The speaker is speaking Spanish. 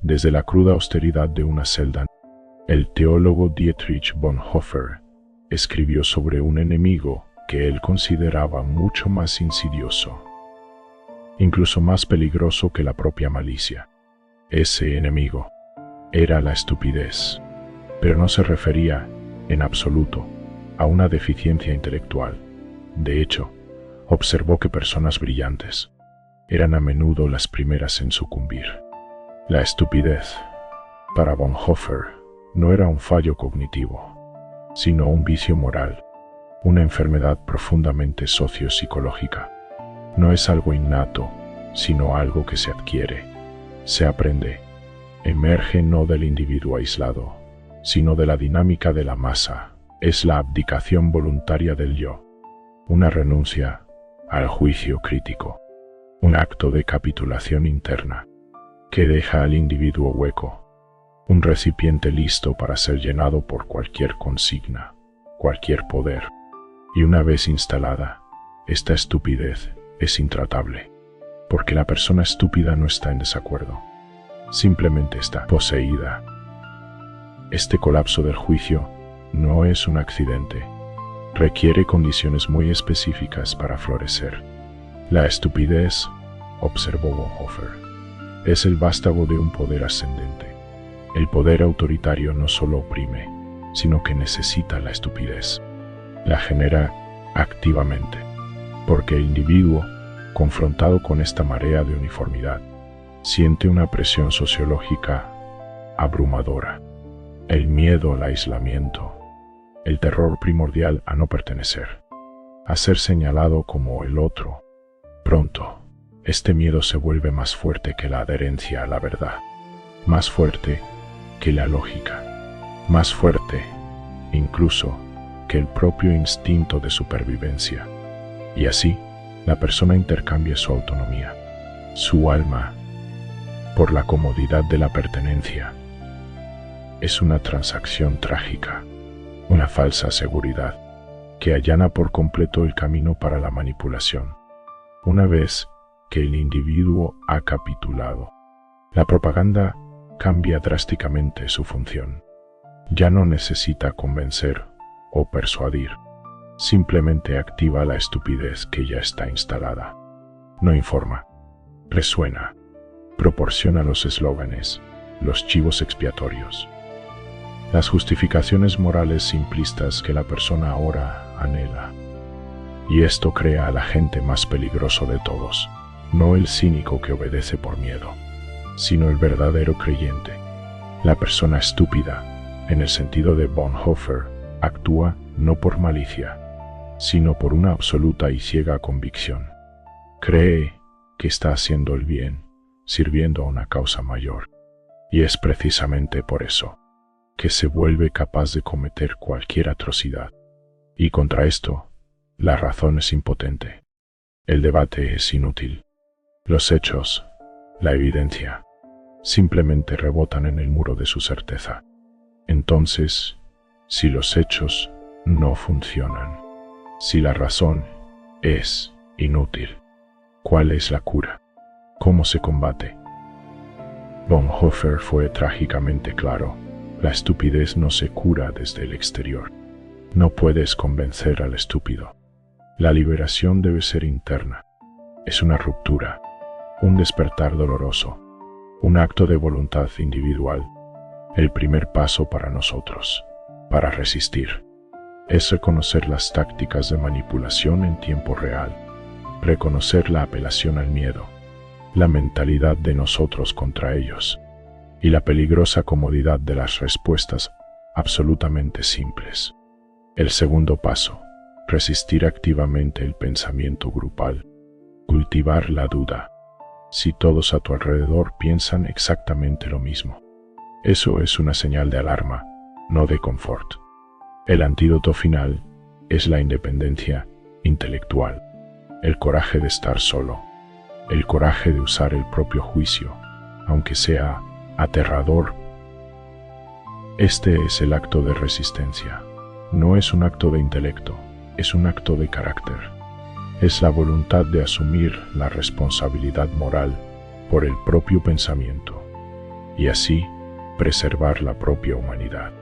Desde la cruda austeridad de una celda, el teólogo Dietrich Bonhoeffer escribió sobre un enemigo que él consideraba mucho más insidioso, incluso más peligroso que la propia malicia. Ese enemigo era la estupidez, pero no se refería, en absoluto, a una deficiencia intelectual. De hecho, observó que personas brillantes eran a menudo las primeras en sucumbir. La estupidez, para Bonhoeffer, no era un fallo cognitivo, sino un vicio moral, una enfermedad profundamente sociopsicológica. No es algo innato, sino algo que se adquiere, se aprende, emerge no del individuo aislado, sino de la dinámica de la masa. Es la abdicación voluntaria del yo, una renuncia al juicio crítico, un acto de capitulación interna que deja al individuo hueco, un recipiente listo para ser llenado por cualquier consigna, cualquier poder. Y una vez instalada, esta estupidez es intratable, porque la persona estúpida no está en desacuerdo, simplemente está poseída. Este colapso del juicio no es un accidente, requiere condiciones muy específicas para florecer. La estupidez, observó Bonhoeffer, es el vástago de un poder ascendente. El poder autoritario no solo oprime, sino que necesita la estupidez. La genera activamente, porque el individuo, confrontado con esta marea de uniformidad, siente una presión sociológica abrumadora. El miedo al aislamiento, el terror primordial a no pertenecer, a ser señalado como el otro. Pronto, este miedo se vuelve más fuerte que la adherencia a la verdad, más fuerte que la lógica, más fuerte, incluso, que el propio instinto de supervivencia. Y así, la persona intercambia su autonomía, su alma, por la comodidad de la pertenencia. Es una transacción trágica, una falsa seguridad, que allana por completo el camino para la manipulación. Una vez que el individuo ha capitulado, la propaganda cambia drásticamente su función. Ya no necesita convencer o persuadir, simplemente activa la estupidez que ya está instalada. No informa, resuena, proporciona los eslóganes, los chivos expiatorios, las justificaciones morales simplistas que la persona ahora anhela. Y esto crea al agente más peligroso de todos, no el cínico que obedece por miedo, sino el verdadero creyente. La persona estúpida, en el sentido de Bonhoeffer, actúa no por malicia, sino por una absoluta y ciega convicción. Cree que está haciendo el bien, sirviendo a una causa mayor, y es precisamente por eso que se vuelve capaz de cometer cualquier atrocidad. Y contra esto, la razón es impotente. El debate es inútil. Los hechos, la evidencia, simplemente rebotan en el muro de su certeza. Entonces, si los hechos no funcionan, si la razón es inútil, ¿cuál es la cura? ¿Cómo se combate? Bonhoeffer fue trágicamente claro: la estupidez no se cura desde el exterior. No puedes convencer al estúpido. La liberación debe ser interna. Es una ruptura, un despertar doloroso, un acto de voluntad individual. El primer paso para nosotros, para resistir, es reconocer las tácticas de manipulación en tiempo real, reconocer la apelación al miedo, la mentalidad de nosotros contra ellos, y la peligrosa comodidad de las respuestas absolutamente simples. El segundo paso, resistir activamente el pensamiento grupal, cultivar la duda. Si todos a tu alrededor piensan exactamente lo mismo, eso es una señal de alarma, no de confort. El antídoto final es la independencia intelectual, el coraje de estar solo, el coraje de usar el propio juicio, aunque sea aterrador. Este es el acto de resistencia. No es un acto de intelecto, es un acto de carácter. Es la voluntad de asumir la responsabilidad moral por el propio pensamiento. y así preservar la propia humanidad.